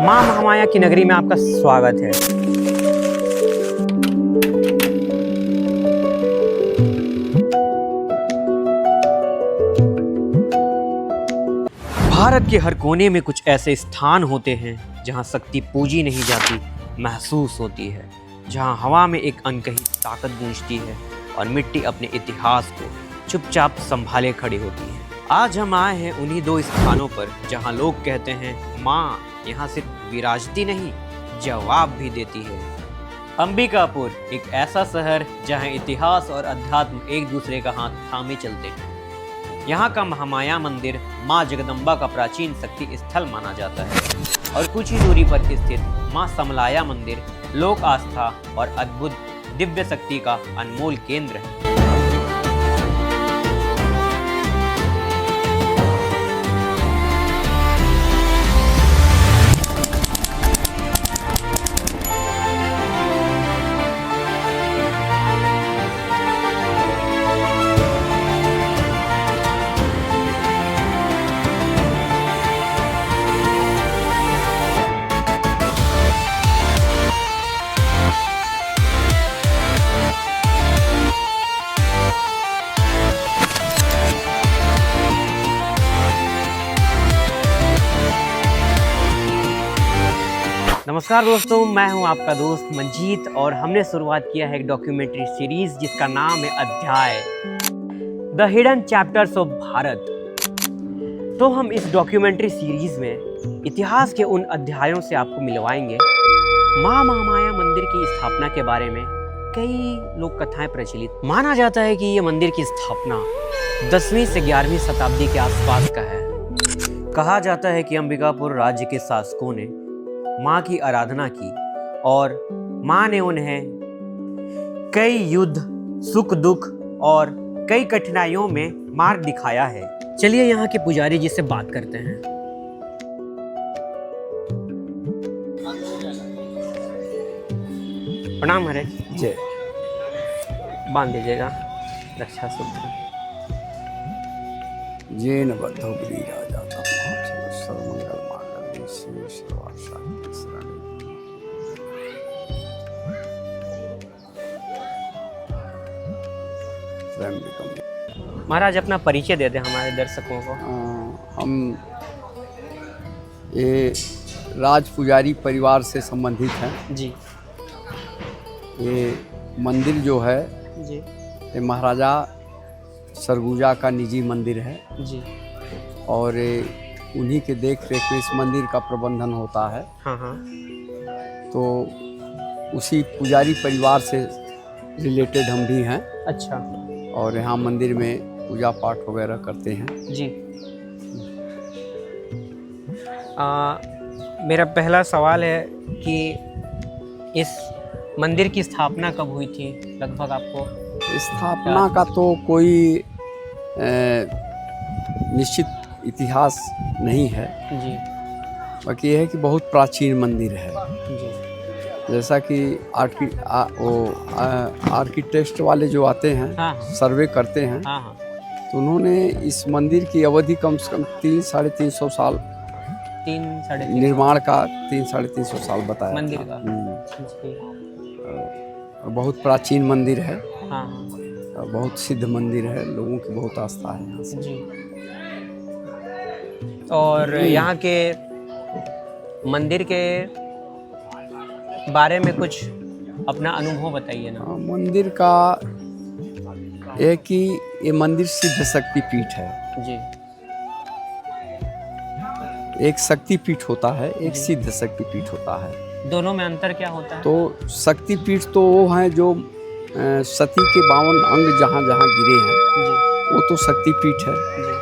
माँ महामाया की नगरी में आपका स्वागत है। भारत के हर कोने में कुछ ऐसे स्थान होते हैं जहाँ शक्ति पूजी नहीं जाती, महसूस होती है, जहाँ हवा में एक अनकही ताकत गूंजती है और मिट्टी अपने इतिहास को चुपचाप संभाले खड़ी होती है। आज हम आए हैं उन्हीं दो स्थानों पर जहाँ लोग कहते हैं माँ यहाँ सिर्फ विराजती नहीं, जवाब भी देती है। अंबिकापुर एक ऐसा शहर जहाँ इतिहास और अध्यात्म एक दूसरे का हाथ थामे चलते हैं। यहाँ का महामाया मंदिर माँ जगदम्बा का प्राचीन शक्ति स्थल माना जाता है और कुछ ही दूरी पर स्थित माँ समलाया मंदिर लोक आस्था और अद्भुत दिव्य शक्ति का अनमोल केंद्र है। नमस्कार दोस्तों, मैं हूं आपका दोस्त मंजीत और हमने शुरुआत किया है एक डॉक्यूमेंट्री सीरीज जिसका नाम है अध्याय the hidden chapters of Bharat. तो हम इस डॉक्यूमेंट्री सीरीज में इतिहास के उन अध्यायों से आपको मिलवाएंगे। माँ महामाया मंदिर की स्थापना के बारे में कई लोक कथाएं प्रचलित। माना जाता है कि ये मंदिर की स्थापना 10वीं से 11वीं शताब्दी के आसपास का है। कहा जाता है कि अंबिकापुर राज्य के शासकों ने माँ की आराधना की और माँ ने उन्हें कई युद्ध, सुख दुख और कई कठिनाइयों में मार्ग दिखाया है। चलिए यहाँ के पुजारी जी से बात करते हैं। प्रणाम हरे जय। बांध दीजिएगा रक्षा सूत्र। जैन बद्धो गिरिराजा सर्वमंगल मांगल्ये शिवे सर्वार्थसाधिके त्र्यंबकम। महाराज अपना परिचय दे दें हमारे दर्शकों को। हम ये राज पुजारी परिवार से संबंधित हैं जी। ये मंदिर जो है जी ये महाराजा सरगुजा का निजी मंदिर है जी। और उन्हीं के देख रेख में इस मंदिर का प्रबंधन होता है। हाँ हाँ। तो उसी पुजारी परिवार से रिलेटेड हम भी हैं अच्छा। और यहाँ मंदिर में पूजा पाठ वगैरह करते हैं जी। मेरा पहला सवाल है कि इस मंदिर की स्थापना कब हुई थी लगभग आपको? स्थापना का तो कोई निश्चित इतिहास नहीं है जी। बाकी यह है कि बहुत प्राचीन मंदिर है। जी। जैसा कि आर्किटेक्ट वाले जो आते हैं हाँ। सर्वे करते हैं हाँ हाँ। तो उन्होंने इस मंदिर की अवधि कम से कम 300-350 साल 3-3.5 निर्माण का 300-350 साल बताया मंदिर था। का। जी। बहुत प्राचीन मंदिर है। हाँ। बहुत सिद्ध मंदिर है, लोगों की बहुत आस्था है यहाँ से। जी। और यहाँ के मंदिर के बारे में कुछ अपना अनुभव बताइए ना। मंदिर का है कि ये मंदिर सिद्ध शक्ति पीठ है। जी। एक शक्ति पीठ होता है, एक सिद्ध शक्ति पीठ होता है। दोनों में अंतर क्या होता है? तो शक्ति पीठ तो वो है जो सती के 52 अंग जहाँ जहाँ गिरे हैं जी। वो तो शक्ति पीठ है। जी।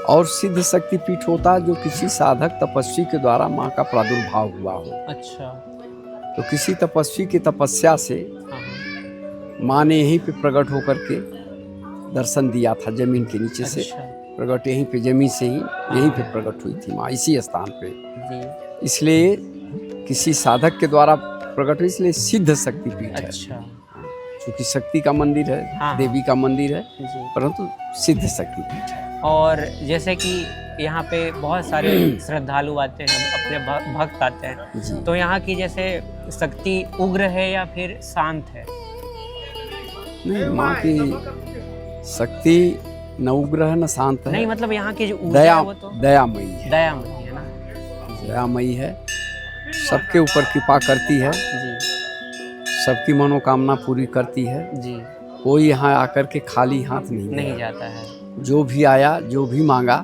और सिद्ध शक्ति पीठ होता है जो किसी साधक तपस्वी के द्वारा माँ का प्रादुर्भाव हुआ हो। अच्छा। तो किसी तपस्वी की तपस्या से हाँ। माँ ने यहीं पे प्रकट होकर के दर्शन दिया था, जमीन के नीचे से अच्छा। प्रकट, यहीं पे जमीन से ही यहीं पे प्रकट हुई थी माँ, इसी स्थान पे। जी। इसलिए किसी साधक के द्वारा प्रकट हुई, इसलिए सिद्ध शक्ति पीठ है। अच्छा। क्योंकि शक्ति का मंदिर है, हाँ। देवी का मंदिर है, जी। परंतु सिद्ध शक्ति पीठ है। और जैसे कि यहाँ पे बहुत सारे श्रद्धालु आते हैं, अपने भक्त आते हैं, जी। तो यहाँ की जैसे शक्ति उग्र है या फिर शांत है? नहीं, माँ की शक्ति न उग्र है न शांत है। नहीं मतलब यहाँ की जो ऊर्जा है वो तो दयामयी है। दयामयी है ना। दयामयी है, सबके ऊपर कृपा करती है, जी सबकी मनोकामना पूरी करती है। जी। कोई यहाँ आकर के खाली हाथ नहीं नहीं गया। जाता है। जो भी आया, जो भी मांगा,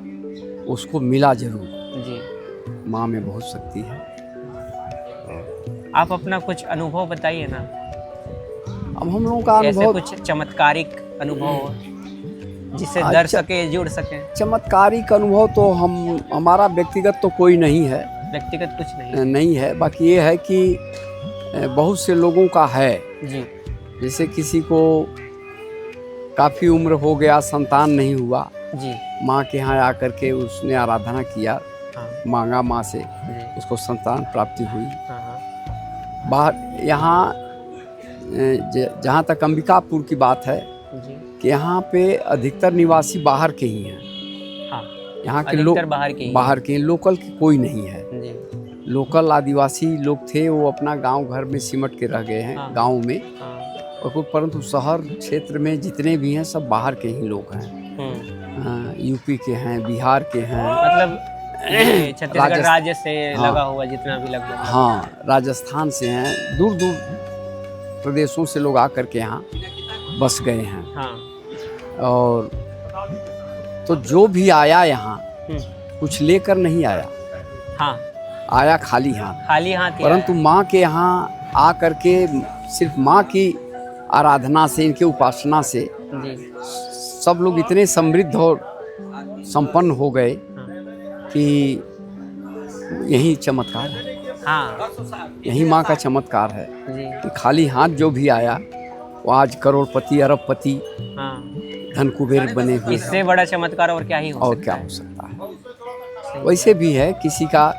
उसको मिला जरूर। जी। माँ में बहुत शक्ति है। आप अपना कुछ अनुभव बताइए ना, अब हम लोगों का ऐसे अनुभव, कुछ चमत्कारिक अनुभव हो जिससे अच्छा। दर सके, जुड़ सके। चमत्कारिक अनुभव तो हमारा व्यक्तिगत तो कोई नहीं है, व्यक्तिगत कुछ नहीं। नहीं है। बाकी ये है कि बहुत से लोगों का है। जी जैसे किसी को काफ़ी उम्र हो गया, संतान नहीं हुआ, जी। माँ के यहाँ आकर के उसने आराधना किया, हाँ मांगा माँ से, जी। उसको संतान प्राप्ति हुई। हाँ हाँ बाहर यहाँ जहाँ तक अंबिकापुर की बात है जी। कि यहाँ पे अधिकतर निवासी बाहर के ही हैं। हाँ यहाँ के लोग अधिकतर बाहर के ही हैं। बाहर के, लोकल के कोई नहीं है। जी लोकल आदिवासी लोग थे, वो अपना गांव घर में सिमट के रह गए हैं। हाँ। गांव में, हाँ। और परंतु शहर क्षेत्र में जितने भी हैं सब बाहर के ही लोग हैं। यूपी के हैं, बिहार के हैं, मतलब ये छत्तीसगढ़ राज्य से हाँ। लगा हुआ जितना भी लगभग। हाँ, राजस्थान से हैं, दूर दूर प्रदेशों से लोग आकर के यहाँ बस गए हैं। हाँ। और तो जो भी आया यहाँ हम्म। कुछ लेकर नहीं आया, हाँ आया खाली हाथ। खाली हाथ ही परंतु माँ के यहाँ आ करके सिर्फ माँ की आराधना से, इनके उपासना से आया। जी सब लोग इतने समृद्ध और संपन्न हो गए हाँ। कि यही चमत्कार है, हाँ यही माँ का चमत्कार है जी। कि खाली हाथ जो भी आया वो आज करोड़पति, अरबपति, हाँ धन कुबेर बने हुए हैं। इससे बड़ा चमत्कार और क्या ही हो और सकता क्या है। हो सकता है। वैसे भी है, किसी का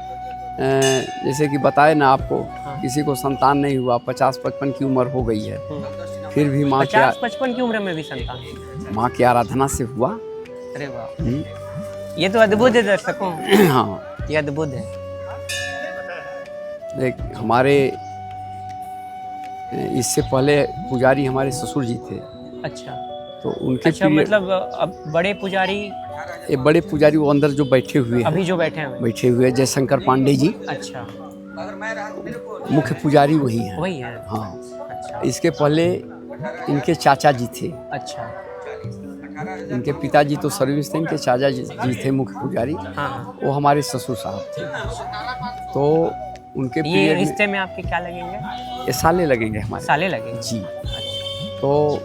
जैसे कि बताए ना आपको, हाँ। किसी को संतान नहीं हुआ, 50-55 की उम्र हो गई है, फिर भी माँ 50-55 की उम्र में भी संतान। माँ की आराधना से हुआ। अरे वाह, ये तो अद्भुत है दर्शकों। हाँ, ये अद्भुत है। एक हमारे इससे पहले पुजारी हमारे ससुर जी थे, अच्छा तो उनके अच्छा, मतलब अब बड़े पुजारी, ये बड़े पुजारी वो अंदर जो बैठे हुए हैं, अभी जो बैठे हैं बैठे हुए जयशंकर पांडे जी, अच्छा मुख्य पुजारी वही हैं। वही है। हाँ, अच्छा इसके पहले इनके चाचा जी थे। अच्छा इनके पिताजी तो सर्विस थे, इनके चाचा जी थे मुख्य पुजारी, हाँ। वो हमारे ससुर साहब थे। तो उनके ये पीरियड में रिश्ते में आपके क्या लगेंगे? ये साले लगेंगे हमारे। साले लगेंगे जी। तो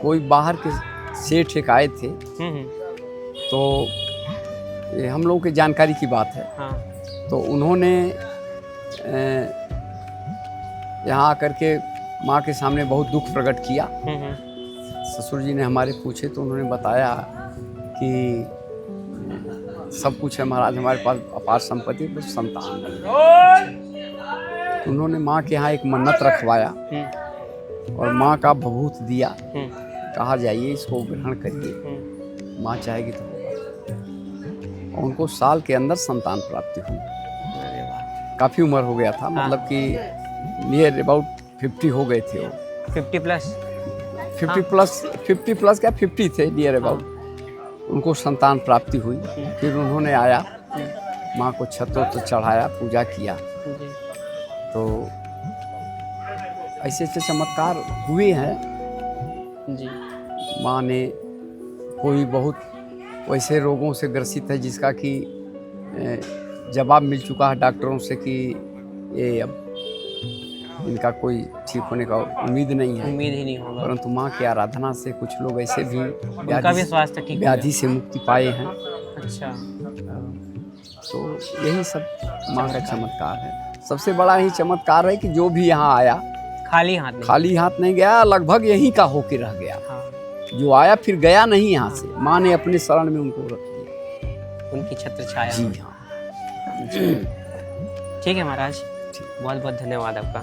कोई बाहर के सेठ एक आए थे, तो ये हम लोगों की जानकारी की बात है। हाँ तो उन्होंने यहाँ आकर के माँ के सामने बहुत दुख प्रकट किया। ससुर जी ने हमारे पूछे तो उन्होंने बताया कि सब कुछ है महाराज, हमारे पास अपार संपत्ति, कुछ संतान नहीं। उन्होंने माँ के यहाँ एक मन्नत रखवाया और माँ का भभूत दिया, कहा जाइए इसको ग्रहण करिए, माँ चाहेगी तो होगा। और उनको साल के अंदर संतान प्राप्ति हुई। काफ़ी उम्र हो गया था, मतलब कि नियर अबाउट 50 हो गए थे वो। 50 प्लस 50 प्लस क्या 50 थे नियर अबाउट। उनको संतान प्राप्ति हुई। फिर उन्होंने आया, माँ को छतों तो चढ़ाया, पूजा किया। तो ऐसे ऐसे चमत्कार हुए हैं जी। माँ ने। कोई बहुत वैसे रोगों से ग्रसित है जिसका कि जवाब मिल चुका है डॉक्टरों से कि ये अब इनका कोई ठीक होने का उम्मीद नहीं है, उम्मीद ही नहीं होगा। परंतु माँ की आराधना से कुछ लोग ऐसे भी उनका भी स्वास्थ्य ठीक व्याधि से मुक्ति पाए हैं। अच्छा, तो यही सब माँ का चमत्कार है। सबसे बड़ा यही चमत्कार है कि जो भी यहाँ आया खाली हाथ नहीं गया, लगभग यहीं का होके रह गया। हाँ। जो आया फिर गया नहीं यहाँ से, माँ ने अपने शरण में उनको रख दिया, उनकी छत्र छाया। जी हाँ। ठीक है महाराज, बहुत बहुत धन्यवाद आपका।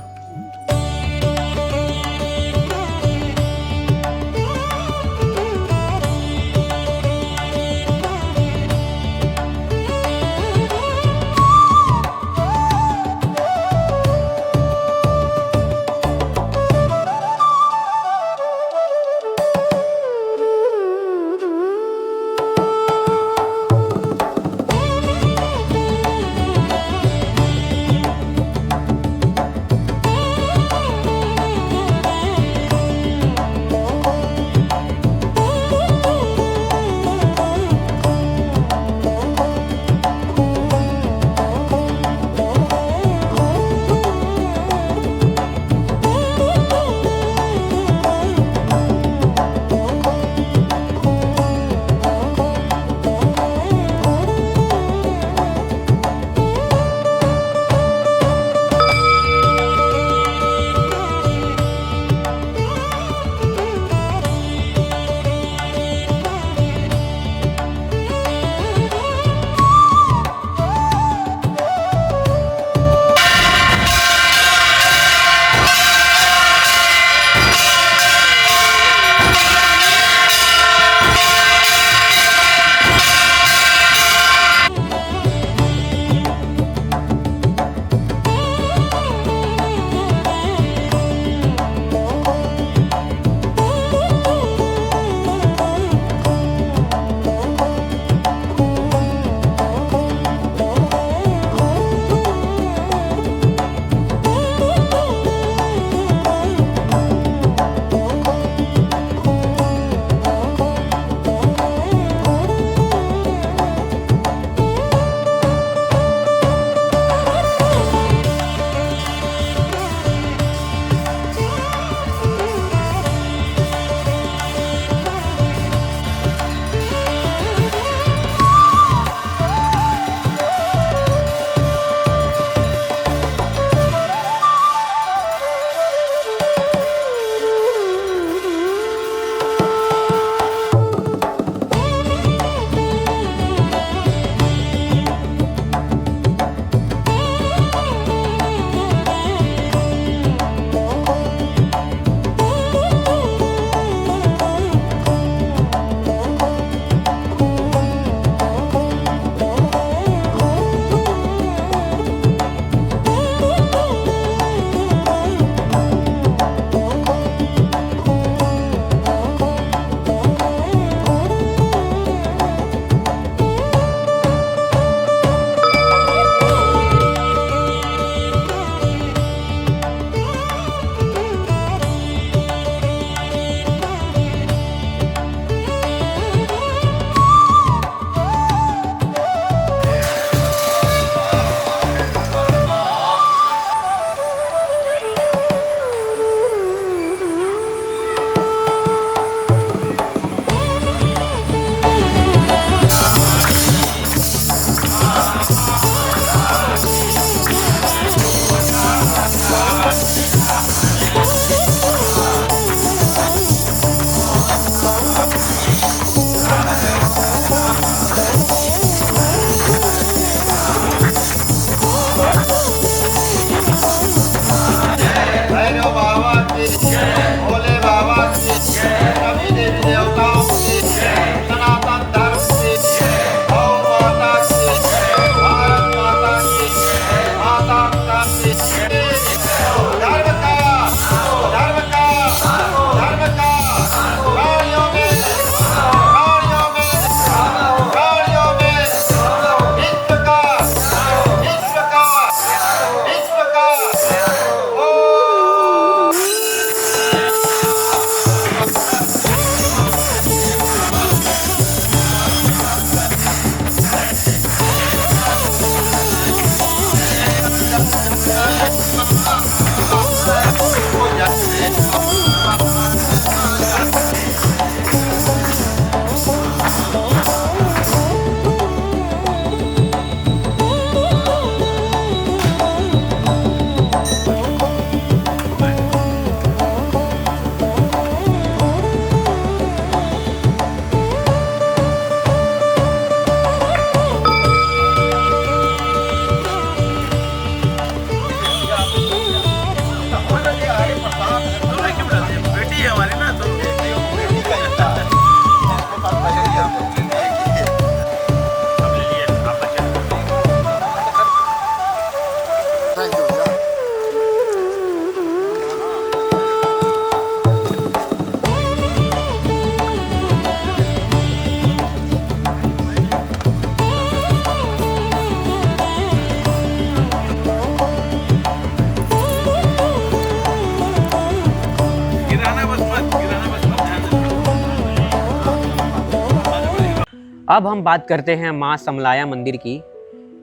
अब हम बात करते हैं माँ समलाया मंदिर की।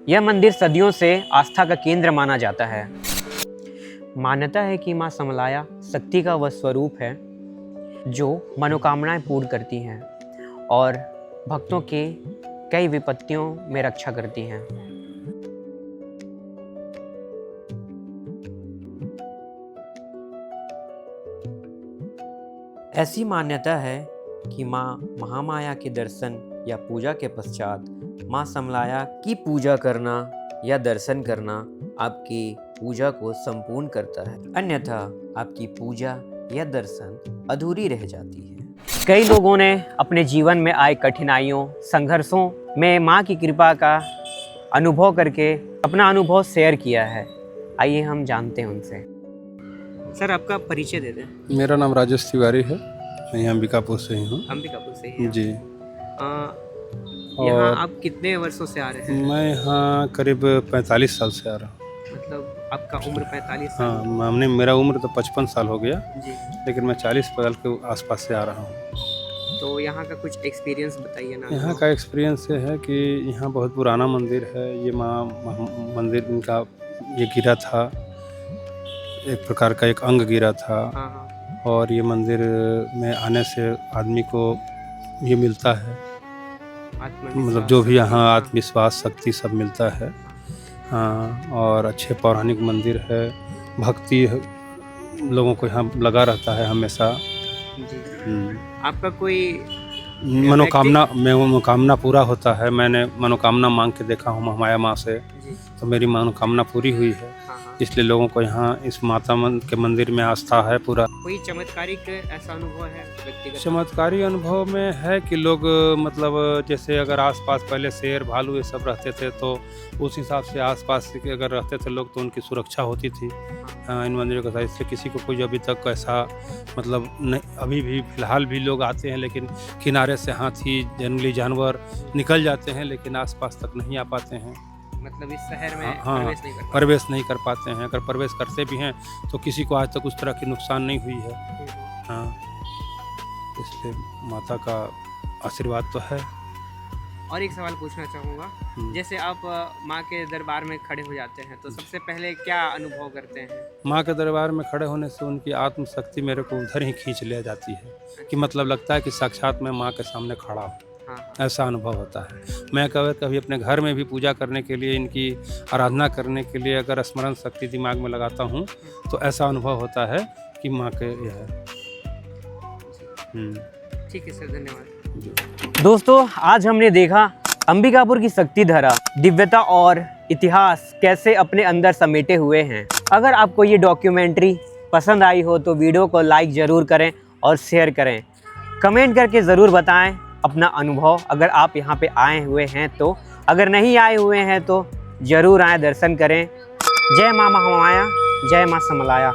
यह मंदिर सदियों से आस्था का केंद्र माना जाता है। मान्यता है कि माँ समलाया शक्ति का वह स्वरूप है जो मनोकामनाएं पूर्ण करती हैं और भक्तों के कई विपत्तियों में रक्षा करती हैं। ऐसी मान्यता है कि माँ महामाया के दर्शन या पूजा के पश्चात माँ समलाया की पूजा करना या दर्शन करना आपकी पूजा को संपूर्ण करता है, अन्यथा आपकी पूजा या दर्शन अधूरी रह जाती है। कई लोगों ने अपने जीवन में आए कठिनाइयों, संघर्षों में माँ की कृपा का अनुभव करके अपना अनुभव शेयर किया है। आइए हम जानते हैं उनसे। सर, आपका परिचय दे दें। मेरा नाम राजेश तिवारी है, मैं यहाँ अंबिकापुर से ही हूँ। अंबिकापुर से ही हैं। जी। यहाँ और आप कितने वर्षों से आ रहे हैं? मैं यहाँ करीब 45 साल से आ रहा हूँ। मतलब आपका उम्र 45 साल? हाँ, मेरा उम्र तो 55 साल हो गया, जी। लेकिन मैं 40 साल के आसपास से आ रहा हूँ। तो यहाँ का कुछ एक्सपीरियंस बताइए ना। यहाँ का एक्सपीरियंस ये है कि यहाँ बहुत पुराना मंदिर है। ये माँ मंदिर इनका ये गिरा था, एक प्रकार का एक अंग गिरा था। हाँ हाँ। और ये मंदिर में आने से आदमी को ये मिलता है, मतलब जो भी यहाँ आत्मविश्वास, शक्ति सब मिलता है। हाँ, और अच्छे पौराणिक मंदिर है, भक्ति लोगों को यहाँ लगा रहता है हमेशा। जी। आपका कोई मनोकामना पूरा होता है। मैंने मनोकामना मांग के देखा हूँ महामाया माँ से, तो मेरी मनोकामना पूरी हुई है। इसलिए लोगों को यहाँ इस माता के मंदिर में आस्था है पूरा। कोई चमत्कारिक ऐसा अनुभव है व्यक्तिगत? चमत्कारी अनुभव में है कि लोग मतलब जैसे अगर आसपास पहले शेर भालू ये सब रहते थे, तो उस हिसाब से आसपास के अगर रहते थे लोग तो उनकी सुरक्षा होती थी इन मंदिरों के साथ। इसलिए किसी को कोई अभी तक ऐसा मतलब नहीं, अभी भी फिलहाल भी लोग आते हैं, लेकिन किनारे से हाथी, जंगली जानवर निकल जाते हैं, लेकिन आसपास तक नहीं आ पाते हैं। मतलब इस शहर में हाँ, प्रवेश नहीं कर पाते हैं। अगर प्रवेश करते भी हैं तो किसी को आज तक उस तरह की नुकसान नहीं हुई है। हाँ, इसलिए माता का आशीर्वाद तो है। और एक सवाल पूछना चाहूँगा, जैसे आप माँ के दरबार में खड़े हो जाते हैं तो सबसे पहले क्या अनुभव करते हैं? माँ के दरबार में खड़े होने से उनकी आत्मशक्ति मेरे को उधर ही खींच ले जाती है कि मतलब लगता है कि साक्षात मैं माँ के सामने खड़ा हूँ। ऐसा अनुभव होता है। मैं कभी अपने घर में भी पूजा करने के लिए, इनकी आराधना करने के लिए अगर स्मरण शक्ति दिमाग में लगाता हूँ तो ऐसा अनुभव होता है कि माँ के यह है। ठीक है सर, धन्यवाद। दोस्तों, आज हमने देखा अंबिकापुर की शक्ति धारा, दिव्यता और इतिहास कैसे अपने अंदर समेटे हुए हैं। अगर आपको ये डॉक्यूमेंट्री पसंद आई हो तो वीडियो को लाइक ज़रूर करें और शेयर करें। कमेंट करके ज़रूर बताएं अपना अनुभव, अगर आप यहाँ पे आए हुए हैं तो। अगर नहीं आए हुए हैं तो ज़रूर आएँ, दर्शन करें। जय माँ महामाया, जय माँ समलाया।